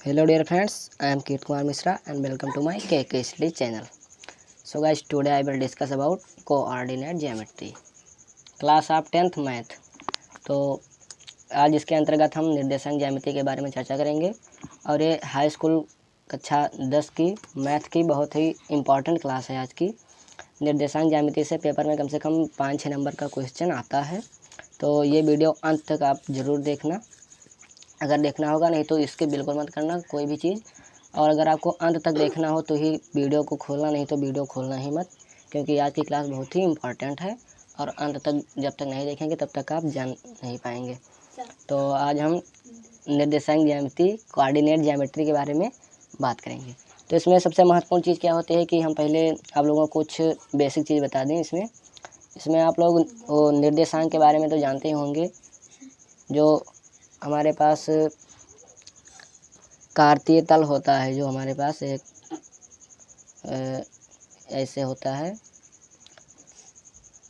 Hello dear friends, I am Keet Kumar Misra and welcome to my KK Study channel. So guys, today I will discuss about coordinate geometry, class of 10th math. तो आज इसके अंतर्गत हम निर्देशांक ज्यामिति के बारे में चर्चा करेंगे और ये हाई स्कूल कक्षा 10 की मैथ की बहुत ही इम्पॉर्टेंट क्लास है आज की। निर्देशांक ज्यामिति से पेपर में कम से कम 5-6 नंबर का क्वेश्चन आता है, तो ये वीडियो अंत तक आप ज़रूर देखना अगर देखना होगा, नहीं तो इसके बिल्कुल मत करना कोई भी चीज़। और अगर आपको अंत तक देखना हो तो ही वीडियो को खोलना, नहीं तो वीडियो खोलना ही मत, क्योंकि आज की क्लास बहुत ही इम्पॉर्टेंट है और अंत तक जब तक नहीं देखेंगे तब तक आप जान नहीं पाएंगे। तो आज हम निर्देशांक ज्यामिति कोऑर्डिनेट ज्योमेट्री के बारे में बात करेंगे। तो इसमें सबसे महत्वपूर्ण चीज़ क्या होती है कि हम पहले आप लोगों को कुछ बेसिक चीज़ बता दें। इसमें आप लोग वो निर्देशांक के बारे में तो जानते ही होंगे। जो हमारे पास कार्तीय तल होता है, जो हमारे पास एक ऐसे होता है,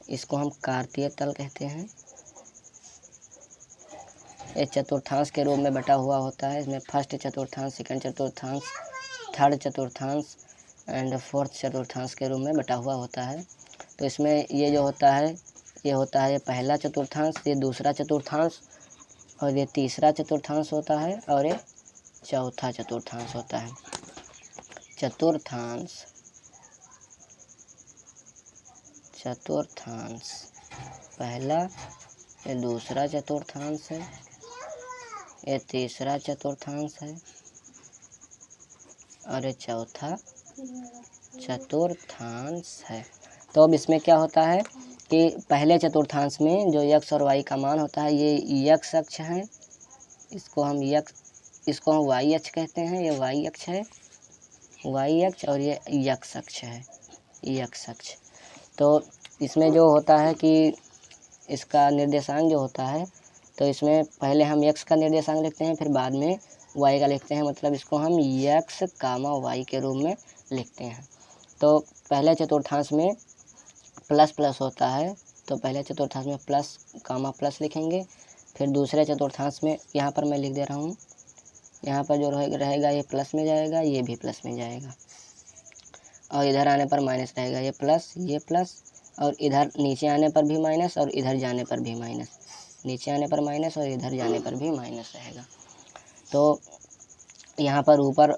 इसको हम कार्तीय तल कहते हैं। एक चतुर्थांश के रूप में बटा हुआ होता है। इसमें फर्स्ट चतुर्थांश, सेकंड चतुर्थांश, थर्ड चतुर्थांश एंड फोर्थ चतुर्थांश के रूप में बटा हुआ होता है। तो इसमें ये जो होता है, ये होता है पहला चतुर्थांश, ये दूसरा चतुर्थांश और ये तीसरा चतुर्थांश होता है और ये चौथा चतुर्थांश होता है। चतुर्थांश पहला, ये दूसरा चतुर्थांश है, ये तीसरा चतुर्थांश है और ये चौथा चतुर्थांश है। तो अब इसमें क्या होता है कि पहले चतुर्थांश में जो x और y का मान होता है, ये x अक्ष है, इसको हम y अक्ष कहते हैं। ये y अक्ष है, y अक्ष, और ये x अक्ष है, x अक्ष। तो इसमें जो होता है कि इसका निर्देशांक जो होता है, तो इसमें पहले हम x का निर्देशांक लिखते हैं, फिर बाद में y का लिखते हैं। मतलब इसको हम x, y के रूप में लिखते हैं। तो पहले चतुर्थांश में प्लस प्लस होता है, तो पहले चतुर्थांश में प्लस, प्लस लिखेंगे। फिर दूसरे चतुर्थांश में यहाँ पर मैं लिख दे रहा हूँ, यहाँ पर जो रहेगा ये प्लस में जाएगा, ये भी प्लस में जाएगा, और इधर आने पर माइनस रहेगा। ये प्लस, और इधर नीचे आने पर भी माइनस, और इधर जाने पर भी माइनस, नीचे आने पर माइनस और इधर जाने पर भी माइनस रहेगा। तो यहाँ पर ऊपर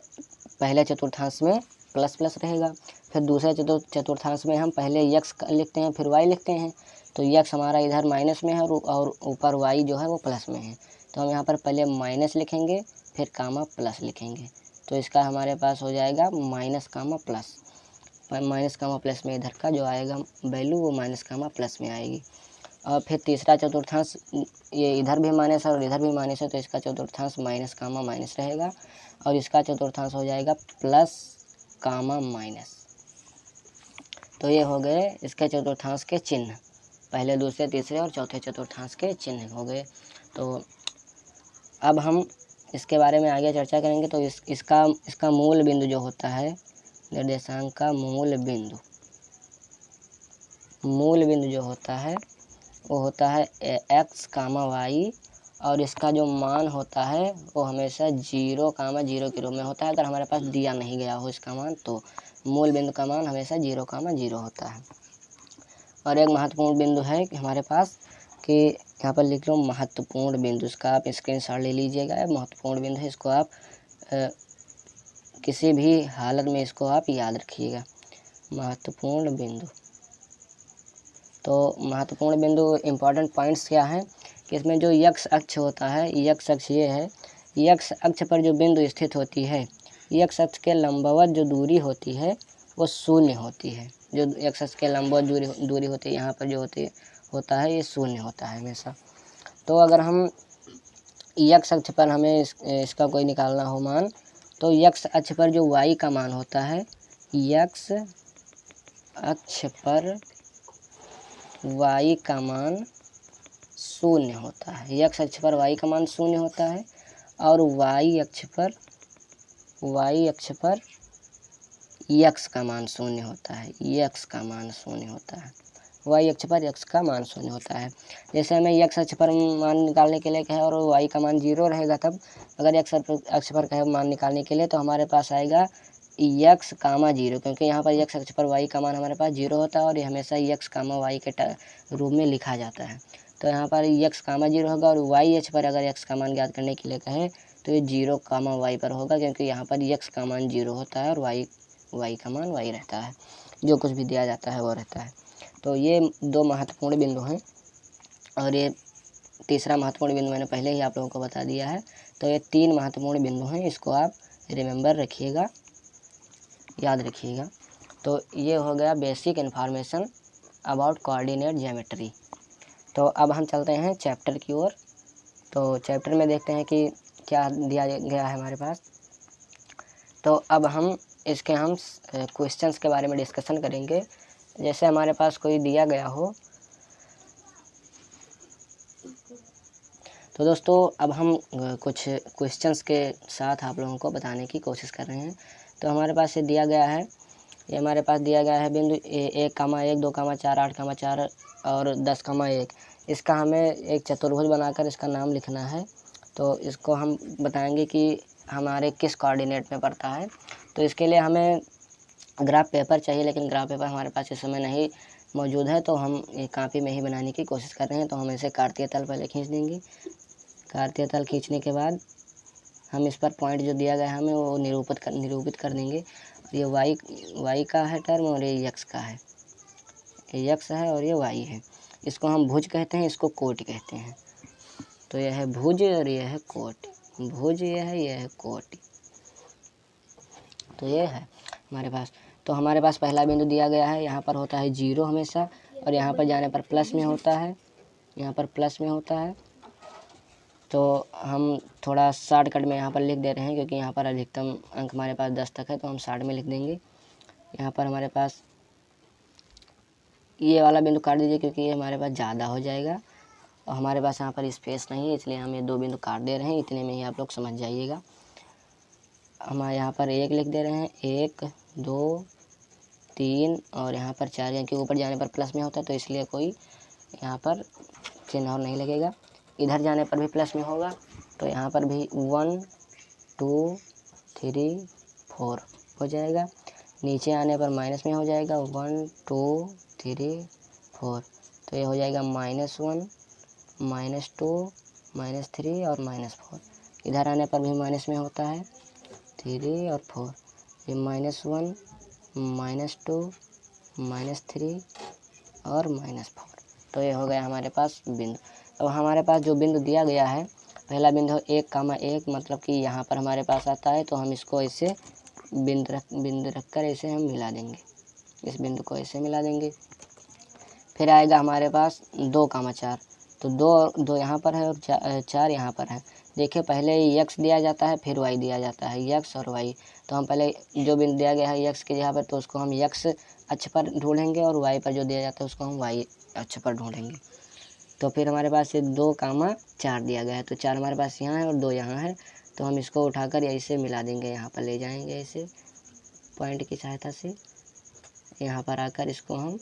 पहले चतुर्थांश में प्लस प्लस रहेगा। फिर दूसरे चतुर्थांश में हम पहले x लिखते हैं, फिर y लिखते हैं। तो x हमारा इधर माइनस में है और ऊपर y जो है वो प्लस में है। तो हम यहाँ पर पहले माइनस लिखेंगे, फिर प्लस लिखेंगे। तो इसका हमारे पास हो जाएगा माइनस प्लस में इधर का जो आएगा वैल्यू, वो माइनस प्लस में आएगी। और फिर तीसरा चतुर्थांश, ये इधर भी माइनस है और इधर भी माइनस है, तो इसका चतुर्थांश माइनस रहेगा, और इसका चतुर्थांश हो जाएगा प्लस माइनस। तो ये हो गए इसके चतुर्थांश के चिन्ह, पहले, दूसरे, तीसरे और चौथे चतुर्थांश के चिन्ह हो गए। तो अब हम इसके बारे में आगे चर्चा करेंगे। तो इसका मूल बिंदु जो होता है, निर्देशांक का मूल बिंदु जो होता है वो होता है x, y, और इसका जो मान होता है वो हमेशा 0, 0 के रूप में होता है। अगर हमारे पास दिया नहीं गया हो इसका मान, तो मूल बिंदु का मान हमेशा 0, 0 होता है। और एक महत्वपूर्ण बिंदु है कि हमारे पास, कि यहाँ पर लिख लो महत्वपूर्ण बिंदु, इसका आप स्क्रीनशॉट ले लीजिएगा। महत्वपूर्ण बिंदु है, इसको आप किसी भी हालत में इसको आप याद रखिएगा, महत्वपूर्ण बिंदु। तो महत्वपूर्ण बिंदु इम्पॉर्टेंट पॉइंट्स क्या हैं कि इसमें जो x अक्ष होता है, x अक्ष ये है, x अक्ष पर जो बिंदु स्थित होती है, x अक्ष के लंबवत जो दूरी होती है वो शून्य होती है। जो x अक्ष के लंबवत दूरी होती है, यहाँ पर जो होता है ये शून्य होता है हमेशा। तो अगर हम x अक्ष पर हमें इसका कोई निकालना हो मान, तो x अक्ष पर जो y का मान होता है, x अक्ष पर y का मान शून्य होता है। x अक्ष पर y का मान शून्य होता है, और y अक्ष पर x का मान शून्य होता है। x का मान शून्य होता है, वाई अक्ष पर x का मान 0 होता है। जैसे हमें x अक्ष पर मान निकालने के लिए कहे और y का मान 0 रहेगा, तब अगर x अक्ष पर कहे मान निकालने के लिए तो हमारे पास आएगा x, 0, क्योंकि यहाँ पर x अक्ष पर y का मान हमारे पास 0 होता है और ये हमेशा x, y के रूप में लिखा जाता है। तो यहाँ पर x, 0 होगा और y अक्ष पर अगर x का मान ज्ञात करने के लिए कहें तो ये 0, y पर होगा, क्योंकि यहाँ पर x का मान 0 होता है और y का मान y रहता है। जो कुछ भी दिया जाता है वो रहता है। तो ये 2 महत्वपूर्ण बिंदु हैं और ये तीसरा महत्वपूर्ण बिंदु मैंने पहले ही आप लोगों को बता दिया है। तो ये 3 महत्वपूर्ण बिंदु हैं, इसको आप रिमेंबर रखिएगा, याद रखिएगा। तो ये हो गया basic information about coordinate geometry. तो अब हम चलते हैं चैप्टर की ओर। तो चैप्टर में देखते हैं कि क्या दिया गया है हमारे पास। तो अब हम क्वेश्चंस के बारे में डिस्कशन करेंगे। जैसे हमारे पास कोई दिया गया हो, तो दोस्तों अब हम कुछ क्वेश्चंस के साथ आप लोगों को बताने की कोशिश कर रहे हैं। तो हमारे पास ये दिया गया है, ये हमारे पास दिया गया है बिंदु 1, 2, 4, 8, 4 और 10, 1। इसका हमें एक चतुर्भुज बनाकर इसका नाम लिखना है। तो इसको हम बताएंगे कि हमारे किस कोऑर्डिनेट में पड़ता है। तो इसके लिए हमें ग्राफ पेपर चाहिए, लेकिन ग्राफ पेपर हमारे पास इस समय नहीं मौजूद है, तो हम ये कापी में ही बनाने की कोशिश कर रहे हैं। तो हम इसे कार्तीय तल पहले खींच देंगे। कार्तीय तल खींचने के बाद हम इस पर पॉइंट जो दिया गया है हमें वो निरूपित कर देंगे। ये y का है टर्म और ये x का है, ये x है और ये y है। इसको हम भुज कहते हैं, इसको कोटि कहते हैं। तो यह है भुज और यह है कोटि। भुज ये है कोटि। तो ये है हमारे पास। तो हमारे पास पहला बिंदु दिया गया है, यहाँ पर होता है 0 हमेशा, और यहाँ पर जाने पर प्लस में होता है, यहाँ पर प्लस में होता है। तो हम थोड़ा शॉर्टकट में यहाँ पर लिख दे रहे हैं, क्योंकि यहाँ पर अधिकतम अंक हमारे पास 10 तक है, तो हम 60 में लिख देंगे। यहाँ पर हमारे पास ये वाला बिंदु काट दीजिए, क्योंकि ये हमारे पास ज़्यादा हो जाएगा और हमारे पास यहाँ पर स्पेस नहीं है, इसलिए हम ये 2 बिंदु काट दे रहे हैं। इतने में ही आप लोग समझ जाइएगा। हम यहाँ पर 1 लिख दे रहे हैं, 1, 2, 3 और यहाँ पर 4, क्योंकि ऊपर जाने पर प्लस में होता है, तो इसलिए कोई यहाँ पर चिन्ह और नहीं लगेगा। इधर जाने पर भी प्लस में होगा, तो यहाँ पर भी 1, 2, 3, 4 हो जाएगा। नीचे आने पर माइनस में हो जाएगा, 1, 2, 3, 4। तो ये हो जाएगा -1, -2, -3 और -4। इधर आने पर भी माइनस में होता है, 3 और 4। ये -1, -2, -3 और -4। तो ये हो गया हमारे पास बिंदु। अब हमारे पास जो बिंदु दिया गया है, पहला बिंदु 1, 1, मतलब कि यहाँ पर हमारे पास आता है, तो हम इसको ऐसे बिंदु रखकर ऐसे हम मिला देंगे। इस बिंदु को ऐसे मिला देंगे। फिर आएगा हमारे पास 2, 4। तो 2 यहाँ पर है और 4 यहाँ पर है। देखिए पहले x दिया जाता है, फिर y दिया जाता है, x और y। तो हम पहले जो बिंदु दिया गया है x के जगह पर, तो उसको हम x अक्ष पर ढूंढेंगे और y पर जो दिया जाता है उसको हम y अक्ष पर ढूंढेंगे। तो फिर हमारे पास ये 2, 4 दिया गया है, तो 4 हमारे पास यहाँ है और 2 यहाँ है। तो हम इसको उठाकर ऐसे मिला देंगे, यहाँ पर ले जाएंगे ऐसे पॉइंट की सहायता से। यहाँ पर आकर इसको हम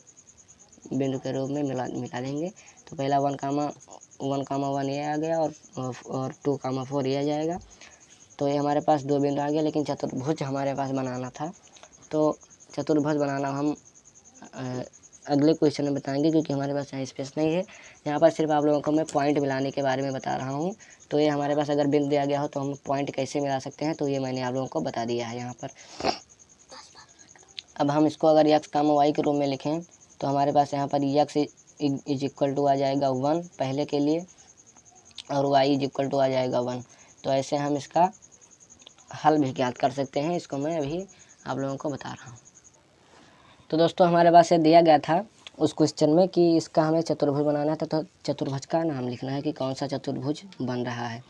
बिंदु के रूप में मिला देंगे। तो पहला 1, 1 ये आ गया और 2, 4 ये आ जाएगा। तो ये हमारे पास 2 बिंदु आ गया, लेकिन चतुर्भुज हमारे पास बनाना था। तो चतुर्भुज बनाना हम अगले क्वेश्चन में बताएंगे, क्योंकि हमारे पास यहाँ स्पेस नहीं है। यहाँ पर सिर्फ आप लोगों को मैं पॉइंट मिलाने के बारे में बता रहा हूँ। तो ये हमारे पास अगर बिंदु दिया गया हो तो हम पॉइंट कैसे मिला सकते हैं, तो ये मैंने आप लोगों को बता दिया है यहाँ पर। अब हम इसको अगर x, y के रूप में लिखें, तो हमारे पास यहाँ पर x = आ जाएगा 1 पहले के लिए, और y = आ जाएगा 1। तो ऐसे हम इसका हल भी ज्ञात कर सकते हैं। इसको मैं अभी आप लोगों को बता रहा हूँ। तो दोस्तों हमारे पास ये दिया गया था उस क्वेश्चन में कि इसका हमें चतुर्भुज बनाना था, तो चतुर्भुज का नाम लिखना है कि कौन सा चतुर्भुज बन रहा है।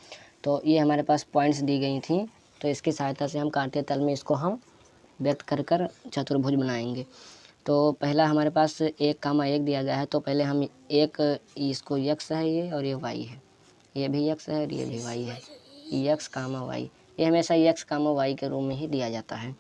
तो ये हमारे पास पॉइंट्स दी गई थी, तो इसकी सहायता से हम कार्तीय तल में इसको हम व्यक्त कर चतुर्भुज बनाएंगे। तो पहला हमारे पास 1, 1 दिया गया है। तो पहले हम इसको x है ये, और ये y है, ये भी x है और ये भी y है, x, y। ये हमेशा x, y के रूप में ही दिया जाता है।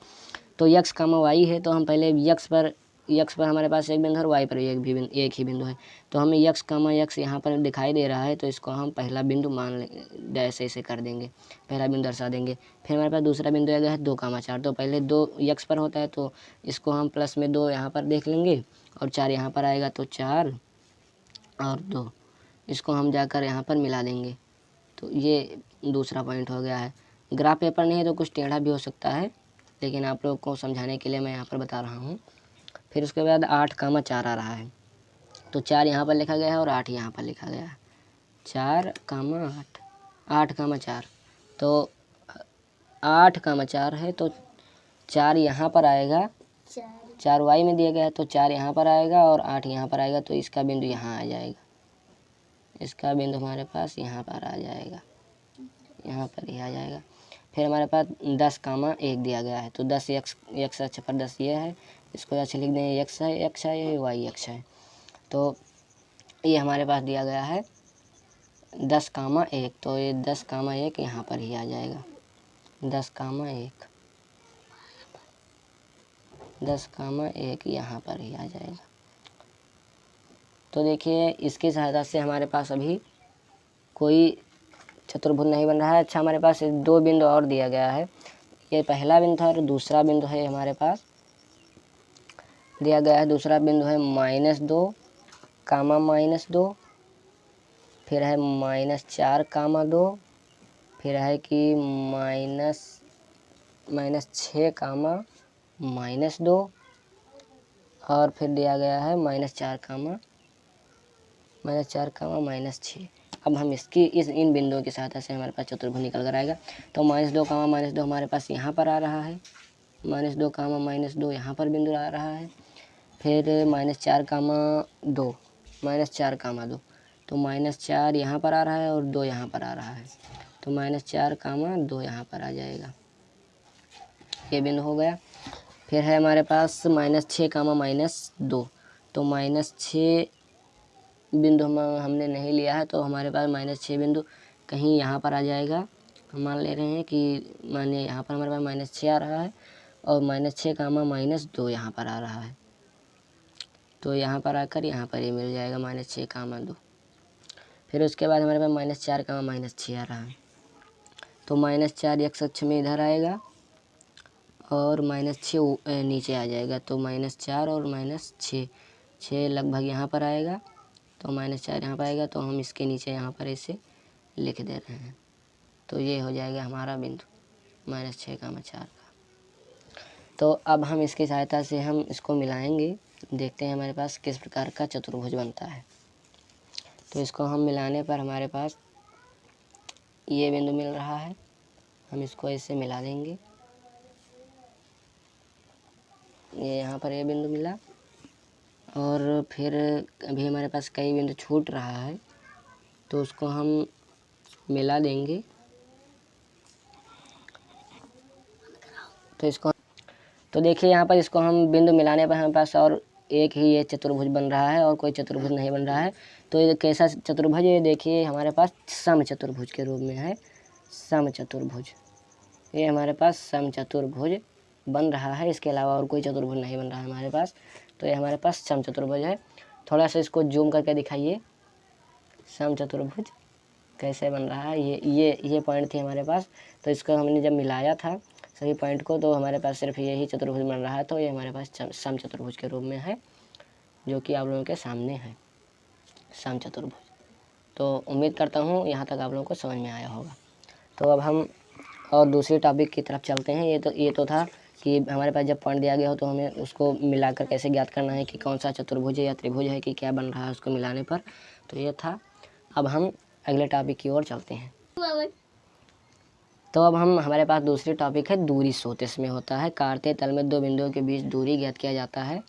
तो x, y है, तो हम पहले x पर यक्स पर हमारे पास एक बिंदु है और वाई पर एक ही बिंदु है। तो हमें यक्स कामा यक्स यहाँ पर दिखाई दे रहा है, तो इसको हम पहला बिंदु मान लेंगे, डैश ऐसे कर देंगे, पहला बिंदु दर्शा देंगे। फिर हमारे पास दूसरा बिंदु आ गया है 2,4। तो पहले 2 यक्स पर होता है, तो इसको हम प्लस में 2 यहाँ पर देख लेंगे और 4 यहाँ पर आएगा, तो 4 और 2 इसको हम जाकर यहाँ पर मिला देंगे। तो ये दूसरा पॉइंट हो गया है। ग्राफ पेपर नहीं है तो कुछ टेढ़ा भी हो सकता है, लेकिन आप लोग को समझाने के लिए मैं यहाँ पर बता रहा हूँ। फिर उसके बाद 8,4 आ रहा है, तो 4 यहाँ पर लिखा गया है और 8 यहाँ पर लिखा गया है। 4,8 8,4, तो 8,4 है, तो 4 यहाँ पर आएगा, 4 वाई में दिया गया है, तो 4 यहाँ पर आएगा और 8 यहाँ पर आएगा, तो इसका बिंदु यहाँ आ जाएगा। इसका बिंदु हमारे पास यहाँ पर आ जाएगा, यहाँ पर ही आ जाएगा। फिर हमारे पास 10,1 दिया गया है, तो 10 एक्स अक्ष पर 10 ये है, इसको अच्छे लिख देंगे, एक्स है ये वाई अक्ष है। तो ये हमारे पास दिया गया है 10,1, तो ये 10,1 यहाँ पर ही आ जाएगा। 10,1 यहाँ पर ही आ जाएगा। तो देखिए इसकी सहायता से हमारे पास अभी कोई चतुर्भुज नहीं बन रहा है। अच्छा, हमारे पास 2 बिंदु और दिया गया है। ये पहला बिंदु था और दूसरा बिंदु है हमारे पास दिया गया है। दूसरा बिंदु है -2, -2, फिर है -4, -2, फिर है कि -6, -2 और फिर दिया गया है -4, -6। अब हम इन बिंदुओं की सहायता से हमारे पास चतुर्भुज निकल कर आएगा। तो -2, -2 हमारे पास यहाँ पर आ रहा है, -2, -2 यहाँ पर बिंदु आ रहा है। फिर -4, -2, तो -4 यहाँ पर आ रहा है और 2 यहाँ पर आ रहा है, तो -4, 2 यहाँ पर आ जाएगा। ये बिंदु हो गया। फिर है हमारे पास -6, -2, तो -6 बिंदु हमने नहीं लिया है, तो हमारे पास -6 बिंदु कहीं यहाँ पर आ जाएगा। हम मान ले रहे हैं कि मानिए यहाँ पर हमारे पास -6 आ रहा है और -6, -2 यहाँ पर आ रहा है, तो यहाँ पर आकर यहाँ पर ये मिल जाएगा -6, 2। फिर उसके बाद हमारे पास -4, -6 आ रहा है, तो -4 एक्स अक्ष में इधर आएगा और -6 नीचे आ जाएगा, तो -4 और -6 लगभग यहाँ पर आएगा, तो -4 यहाँ पर आएगा, तो हम इसके नीचे यहाँ पर ऐसे लिख दे रहे हैं। तो ये हो जाएगा हमारा बिंदु -6, 4 का। तो अब हम इसकी सहायता से हम इसको मिलाएंगे, देखते हैं हमारे पास किस प्रकार का चतुर्भुज बनता है। तो इसको हम मिलाने पर हमारे पास ये बिंदु मिल रहा है, हम इसको ऐसे मिला देंगे। ये यहाँ पर ये बिंदु मिला और फिर अभी हमारे पास कई बिंदु छूट रहा है, तो उसको हम मिला देंगे। तो देखिए यहाँ पर इसको हम बिंदु मिलाने पर हमारे पास और एक ही ये चतुर्भुज बन रहा है और कोई चतुर्भुज नहीं बन रहा है। तो ये कैसा चतुर्भुज है, ये देखिए हमारे पास समचतुर्भुज के रूप में है। समचतुर्भुज, ये हमारे पास समचतुर्भुज बन रहा है, इसके अलावा और कोई चतुर्भुज नहीं बन रहा है हमारे पास। तो ये हमारे पास समचतुर्भुज है। थोड़ा सा इसको जूम करके दिखाइए, समचतुर्भुज कैसे बन रहा है। ये पॉइंट थी हमारे पास, तो इसको हमने जब मिलाया था सभी पॉइंट को, तो हमारे पास सिर्फ यही चतुर्भुज बन रहा है। तो ये हमारे पास समचतुर्भुज के रूप में है, जो कि आप लोगों के सामने है समचतुर्भुज। तो उम्मीद करता हूँ यहाँ तक आप लोगों को समझ में आया होगा। तो अब हम और दूसरी टॉपिक की तरफ चलते हैं। ये तो था कि हमारे पास जब पॉइंट दिया गया हो तो हमें उसको मिलाकर कैसे ज्ञात करना है कि कौन सा चतुर्भुज है या त्रिभुज है, कि क्या बन रहा है उसको मिलाने पर। तो ये था। अब हम अगले टॉपिक की ओर चलते हैं। तो अब हमारे पास दूसरी टॉपिक है दूरी सूत्र। इसमें होता है काटते तल में 2 बिंदुओं के बीच दूरी ज्ञात किया जाता है।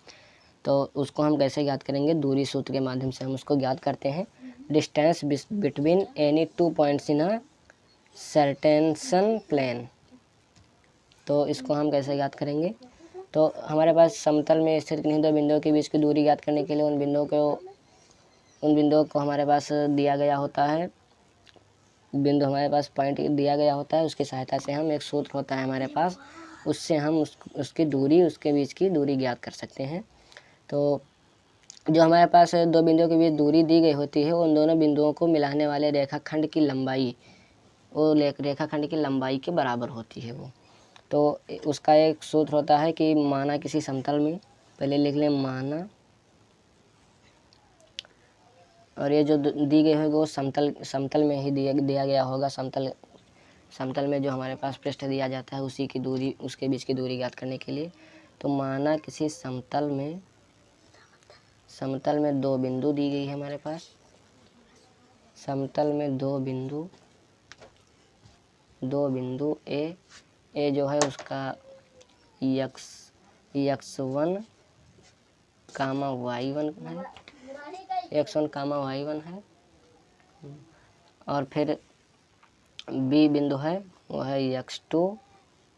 तो उसको हम कैसे ज्ञात करेंगे, दूरी सूत्र के माध्यम से हम उसको ज्ञात करते हैं। Distance between any 2 points in a certain plane. तो इसको हम कैसे ज्ञात करेंगे, तो हमारे पास समतल में स्थित किन्हीं 2 बिंदुओं के बीच की दूरी ज्ञात करने के लिए उन बिंदुओं को हमारे पास दिया गया होता है, बिंदु हमारे पास पॉइंट दिया गया होता है। उसकी सहायता से हम एक सूत्र होता है हमारे पास, उससे हम उसकी दूरी, उसके बीच की दूरी ज्ञात कर सकते हैं। तो जो हमारे पास दो बिंदुओं के बीच दूरी दी गई होती है, उन दोनों बिंदुओं को मिलाने वाले रेखाखंड की लंबाई, वो रेखाखंड की लंबाई के बराबर होती है वो। तो उसका एक सूत्र होता है कि माना किसी समतल में, पहले लिख लें माना, और ये जो दी गई होगी वो समतल में ही दिया गया होगा। समतल में जो हमारे पास पृष्ठ दिया जाता है उसी की दूरी, उसके बीच की दूरी ज्ञात करने के लिए। तो माना किसी समतल में दो बिंदु दी गई है हमारे पास। समतल में दो बिंदु ए जो है उसका x1 कामा y1 है, x1 कामा y1 है, और फिर बी बिंदु है वो है x2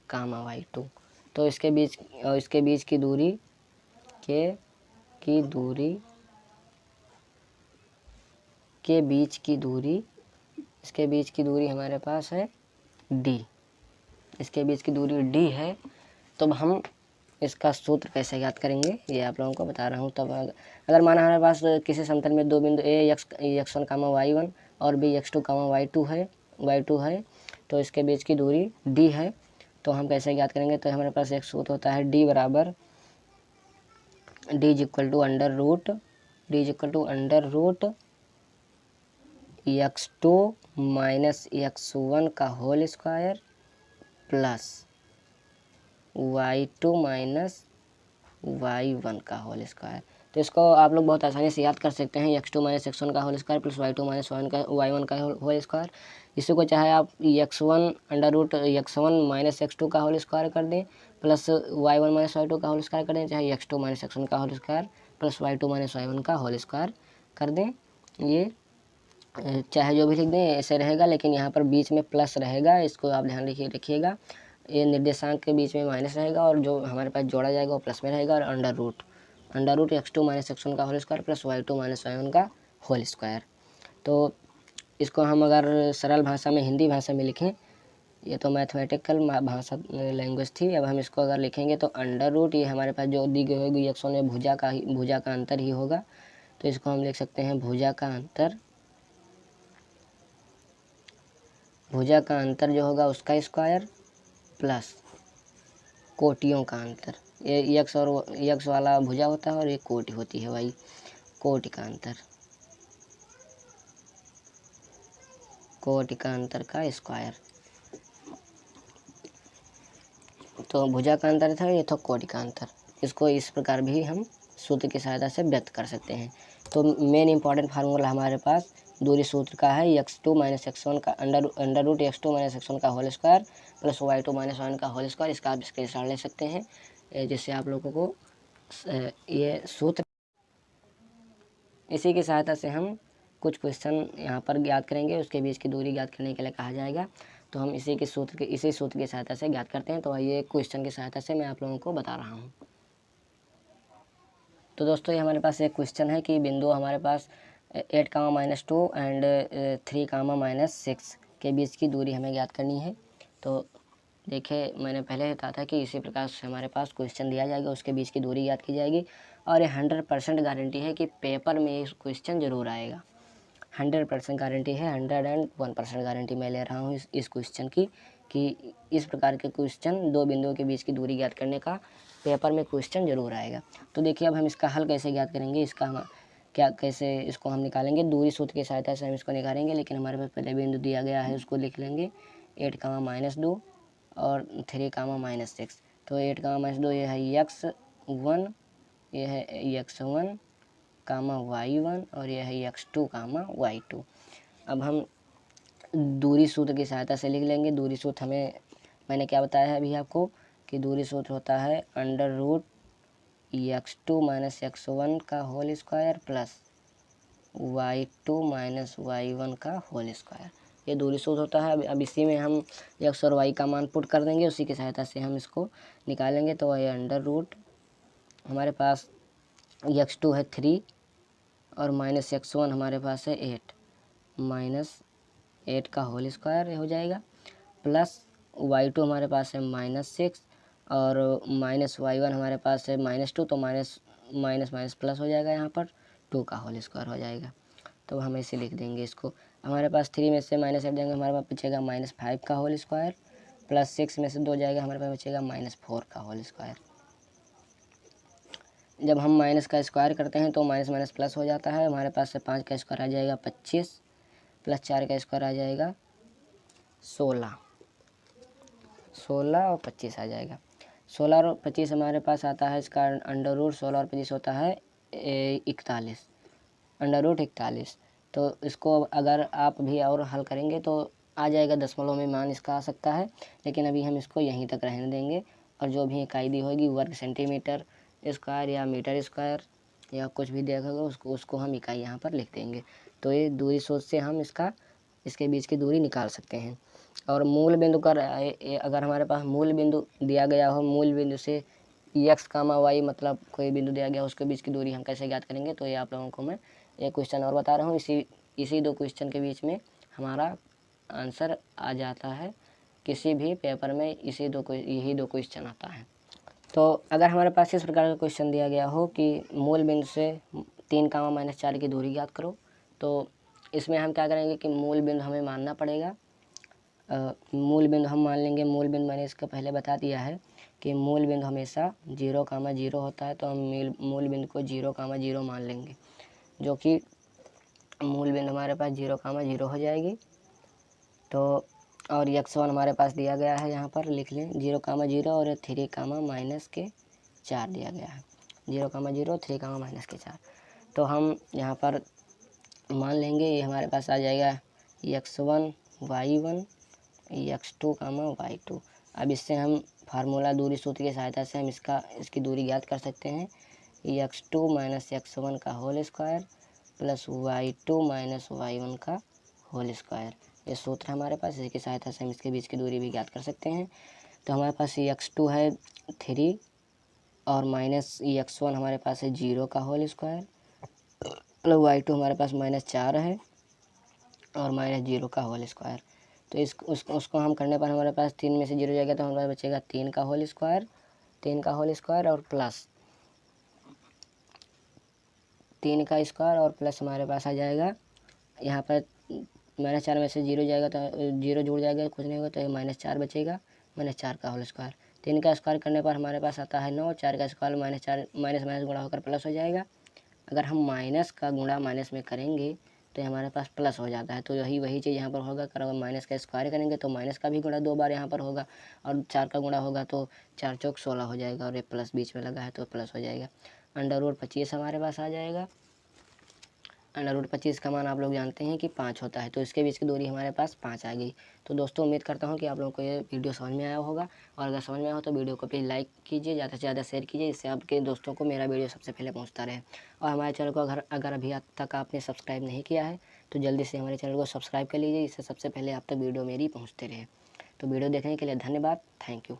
कामा y2। तो इसके बीच की दूरी इसके बीच की दूरी हमारे पास है d। इसके बीच की दूरी d है। तो अब हम इसका सूत्र कैसे ज्ञात करेंगे ये आप लोगों को बता रहा हूँ। तब अगर माना हमारे पास किसी समतल में दो बिंदु ए x1 कामा y1 और बी x2 कामा y2 है, तो इसके बीच की दूरी d है। तो हम कैसे ज्ञात करेंगे? तो हमारे पास एक सूत्र होता है d बराबर is equal to under root x2 minus x1 का whole square plus y2 minus y1 का होल स्क्वायर। तो इसको आप लोग बहुत आसानी से याद कर सकते हैं, x2 माइनस x1 का whole square plus y2 minus y1 का होल स्क्वायर। इसी को चाहे आप x1 under root x1 minus x2 का होल स्क्वायर कर दें प्लस y1 माइनस y2 का होल स्क्वायर कर दें, चाहे x2 माइनस x1 का whole square plus y2 minus y1 का होल स्क्वायर कर दें। ये चाहे जो भी लिख दें ऐसे रहेगा, लेकिन यहाँ पर बीच में प्लस रहेगा, इसको आप ध्यान रखिएगा। ये निर्देशांक के बीच में माइनस रहेगा और जो हमारे पास जोड़ा जाएगा वो प्लस में रहेगा। और under root x2 minus x1 का whole square plus y2 minus y1 का होल स्क्वायर। तो इसको हम अगर सरल भाषा में, हिंदी भाषा में लिखें, ये तो मैथमेटिकल भाषा लैंग्वेज थी, अब हम इसको अगर लिखेंगे तो अंडर रूट, ये हमारे पास जो दी गई होगी x1 में भुजा का अंतर ही होगा। तो इसको हम लिख सकते हैं भुजा का अंतर जो होगा उसका स्क्वायर प्लस कोटियों का अंतर। ये यक्स वाला भुजा होता है और ये कोटि होती है भाई, कोटि का अंतर का स्क्वायर। तो भुजा का अंतर था, ये था कोटि का अंतर। इसको इस प्रकार भी हम सूत्र की सहायता से व्यक्त कर सकते हैं। तो मेन इंपॉर्टेंट फार्मूला हमारे पास दूरी सूत्र का है x2 माइनस x1 का under root x2 minus x1 का whole square plus y2 minus y1 का होल स्क्वायर। इसका आप स्क्रीनशॉट ले सकते हैं जिससे आप लोगों को ये सूत्र, इसी की सहायता से हम कुछ क्वेश्चन यहाँ पर ज्ञात करेंगे, उसके बीच की दूरी ज्ञात करने के लिए कहा जाएगा। तो हम इसी सूत्र की सहायता से ज्ञात करते हैं। तो ये क्वेश्चन की सहायता से मैं आप लोगों को बता रहा हूँ। तो दोस्तों ये हमारे पास एक क्वेश्चन है कि बिंदु हमारे पास 8, -2 एंड 3, -6 के बीच की दूरी हमें ज्ञात करनी है। तो देखिए मैंने पहले बताया था कि इसी प्रकार से हमारे पास क्वेश्चन दिया जाएगा, उसके बीच की दूरी ज्ञात की जाएगी। और ये 100% गारंटी है कि पेपर में ये क्वेश्चन जरूर आएगा। 100% गारंटी है, 101% गारंटी मैं ले रहा हूँ इस क्वेश्चन की, कि इस प्रकार के क्वेश्चन दो बिंदुओं के बीच की दूरी ज्ञात करने का पेपर में क्वेश्चन जरूर आएगा। तो देखिए अब हम इसका हल कैसे ज्ञात करेंगे, कैसे इसको हम निकालेंगे। दूरी सूत्र की सहायता से हम इसको निकालेंगे, लेकिन हमारे पास पहले बिंदु दिया गया है उसको लिख लेंगे 8, -2 और 3, -6। तो 8, -2 ये है x1, ये है x1 कामा y1 और यह है x2 कामा y2। अब हम दूरी सूत्र की सहायता से लिख लेंगे। दूरी सूत्र मैंने क्या बताया है अभी आपको, कि दूरी सूत्र होता है under root x2 minus x1 का whole square plus y2 minus y1 का होल स्क्वायर। ये दूरी सूत्र होता है। अब इसी में हम x और y का मान पुट कर देंगे, उसी की सहायता से हम इसको निकालेंगे। तो ये अंडर रूट हमारे पास x2 है 3 और माइनस x1 हमारे पास है 8, -8 का होल स्क्वायर हो जाएगा प्लस y2 हमारे पास है -6 और माइनस y1 हमारे पास है -2, तो माइनस माइनस प्लस हो जाएगा, यहाँ पर 2 का होल स्क्वायर हो जाएगा। तो हम ऐसे लिख देंगे इसको। हमारे पास 3 में से माइनस हट जाएंगे, हमारे पास बचेगा -5 का होल स्क्वायर, प्लस 6 में से 2 जाएगा, हमारे पास बचेगा -4 का होल स्क्वायर। जब हम माइनस का स्क्वायर करते हैं तो माइनस माइनस प्लस हो जाता है। हमारे पास से 5 का स्क्वायर आ जाएगा 25, प्लस 4 का स्क्वायर आ जाएगा 16 और 25 आ जाएगा। 16 और 25 हमारे पास आता है, इसका अंडर रूट 16 और 25 होता है 41, अंडर रूट 41। तो इसको अगर आप भी और हल करेंगे तो आ जाएगा, दशमलव में मान इसका आ सकता है, लेकिन अभी हम इसको यहीं तक रहने देंगे। और जो भी इकाई दी होगी वर्ग सेंटीमीटर स्क्वायर या मीटर स्क्वायर या कुछ भी दिया होगा उसको हम इकाई यहाँ पर लिख देंगे। तो ये दूरी सोच से हम इसके बीच की दूरी निकाल सकते हैं। और मूल बिंदु का अगर हमारे पास मूल बिंदु दिया गया हो, मूल बिंदु से x, y मतलब कोई बिंदु दिया गया उसके बीच की दूरी हम कैसे ज्ञात करेंगे, तो ये आप लोगों को मैं एक क्वेश्चन और बता रहा हूँ। इसी 2 क्वेश्चन के बीच में हमारा आंसर आ जाता है। किसी भी पेपर में यही 2 क्वेश्चन आता है। तो अगर हमारे पास इस प्रकार का क्वेश्चन दिया गया हो कि मूल बिंदु से 3, -4 की दूरी ज्ञात करो, तो इसमें हम क्या करेंगे कि मूल बिंदु हमें मानना पड़ेगा। मूल बिंदु हम मान लेंगे, मूल बिंदु मैंने इसका पहले बता दिया है कि मूल बिंदु हमेशा 0, होता है। तो हम मूल बिंदु को 0, मान लेंगे, जो कि मूल बिंदु हमारे पास 0, हो जाएगी। तो और x1 हमारे पास दिया गया है, यहाँ पर लिख लें 0, और 3, -4 दिया गया है। 0, 3, -4। तो हम यहाँ पर मान लेंगे, ये हमारे पास आ जाएगा x1, y1, x2, y2। अब इससे हम फार्मूला दूरी सूत्र की सहायता से हम इसकी दूरी ज्ञात कर सकते हैं। x2 - x1 का whole square plus y2 - y1 का होल स्क्वायर, ये सूत्र हमारे पास, इसकी सहायता से हम इसके बीच की दूरी भी ज्ञात कर सकते हैं। तो हमारे पास x2 है 3 और माइनस x1 हमारे पास है 0 का होल स्क्वायर, प्लस y2 हमारे पास -4 है और -0 का होल स्क्वायर। तो उसको हम करने पर हमारे पास 3 में से 0 जाएगा, तो हमारे पास बचेगा 3 का होल स्क्वायर और प्लस 3 का स्क्वायर और प्लस हमारे पास आ जाएगा, यहाँ पर -4 में से 0 जाएगा तो 0 जुड़ जाएगा, कुछ नहीं होगा, तो ये -4 बचेगा, -4 का होल स्क्वायर। 3 का स्क्वायर करने पर हमारे पास आता है 9, 4 का स्क्वायर -4 माइनस माइनस गुणा होकर प्लस हो जाएगा। अगर हम माइनस का गुणा माइनस में करेंगे तो हमारे पास प्लस हो जाता है। तो वही चीज़ यहाँ पर होगा, अगर माइनस का स्क्वायर करेंगे तो माइनस का भी गुणा 2 बार यहाँ पर होगा, और 4 का गुणा होगा तो 4 चौक 16 हो जाएगा, और ये प्लस बीच में लगा है तो प्लस हो जाएगा। अंडर रूट 25 हमारे पास आ जाएगा। अंडर रूट 25 का मान आप लोग जानते हैं कि 5 होता है, तो इसके बीच की दूरी हमारे पास 5 आ गई। तो दोस्तों उम्मीद करता हूँ कि आप लोगों को ये वीडियो समझ में आया होगा, और अगर समझ में आया हो तो वीडियो को प्लीज़ लाइक कीजिए, ज़्यादा से ज़्यादा शेयर कीजिए, इससे आपके दोस्तों को मेरा वीडियो सबसे पहले पहुँचता रहे। और हमारे चैनल को अगर अभी तक आपने सब्सक्राइब नहीं किया है तो जल्दी से हमारे चैनल को सब्सक्राइब कर लीजिए, इससे सबसे पहले आप तक वीडियो मेरी पहुँचते रहे। तो वीडियो देखने के लिए धन्यवाद, थैंक यू।